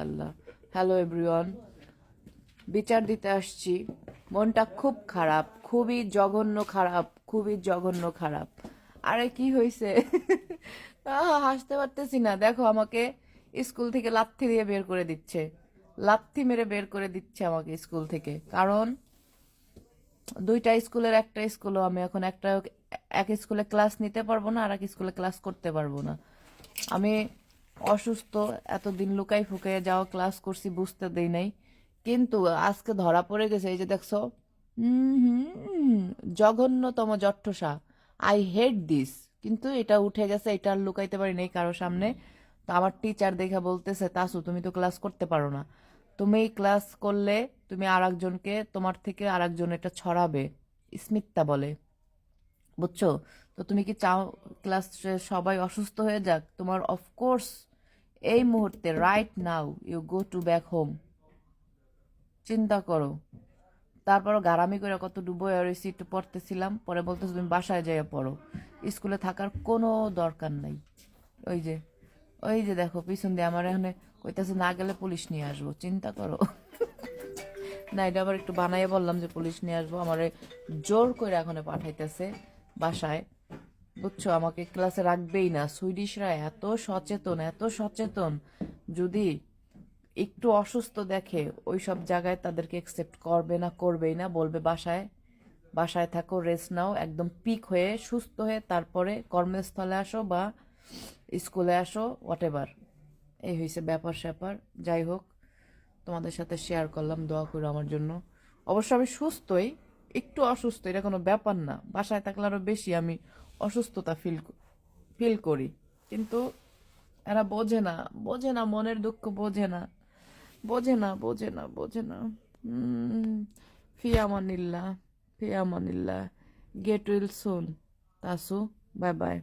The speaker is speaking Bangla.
আল্লাহ। হ্যালো এভরিওয়ান, বিচার দিতে আসছি। মনটা খুব খারাপ, খুবই জঘন্য খারাপ, খুবই জঘন্য খারাপ। আরে কি হয়েছে? হাসতে পারতেছি না। দেখো আমাকে স্কুল থেকে লাথি দিয়ে বের করে দিচ্ছে, লাথি মেরে বের করে দিচ্ছে আমাকে স্কুল থেকে। কারণ দুইটা স্কুলের একটা স্কুলও আমি এখন এক স্কুলে ক্লাস নিতে পারবো না, আর এক স্কুলে ক্লাস করতে পারবো না। আমি অসুস্থ, এতদিন লুকাই ফুকাই যাওয়া ক্লাস করছি, বুঝতে দেই নাই। কিন্তু আজকে ধরা পড়ে গেছে, এই যে দেখছো। জঘন্যতম জঠোসা। I hate this. কিন্তু এটা উঠে গেছে, এটা আর লুকাইতে পারি নাই কারো সামনে। তো আমার টিচার দেখে বলতেছে, তাসু তুমি তো ক্লাস করতে পারো না, তুমি ক্লাস করলে তুমি আর একজনকে, তোমার থেকে আর একজন এটা ছড়াবে, স্মিথা বলে, বুঝছো? তো তুমি কি চাও ক্লাসে সবাই অসুস্থ হয়ে যাক? তোমার অফকোর্স এই মুহূর্তে right now you go to back home. চিন্তা করো। তারপরও গারামি করে কত ডুবো রয়েছি, একটু পড়তেছিলাম, পরে বলতেছে তুমি বাসায় যাইয়া পড়ো, স্কুলে থাকার কোনো দরকার নাই। ওই যে, ওই যে দেখো পিছন দিয়ে আমার এখানে কইতাছে না গেলে পুলিশ নিয়ে আসবো। চিন্তা করো। না, এটা আবার একটু বানাইয়ে বললাম যে পুলিশ নিয়ে আসবো, আমারে জোর করে এখন পাঠাইতেছে বাসায়। বুঝছো, আমাকে ক্লাসে রাখবেই না। সুইডিশরা এত সচেতন, এত সচেতন। যদি একটু অসুস্থ দেখে ওই সব জায়গায় তাদেরকে একসেপ্ট করবে না, করবেই না, বলবে বাসায়, বাসায় থাকো, রেস্ট নাও, একদম পিক হয়ে সুস্থ হয়ে তারপরে কর্মস্থলে আসো বা স্কুলে আসো, হোয়াট এভার। এই হয়েছে ব্যাপার স্যাপার। যাই হোক, তোমাদের সাথে শেয়ার করলাম, দোয়া করো আমার জন্য। অবশ্য আমি সুস্থই, একটু অসুস্থ, এটা কোনো ব্যাপার না। বাসায় থাকলে আরো বেশি আমি অসুস্থতা ফিল করি। কিন্তু এরা বোঝে না, বোঝে না, মনের দুঃখ বোঝে না, বোঝে না, বোঝে না, বোঝে না। ফিয়ামানিল্লাহ, ফিয়ামানিল্লাহ। Get well soon. তাসু, বাই বাই।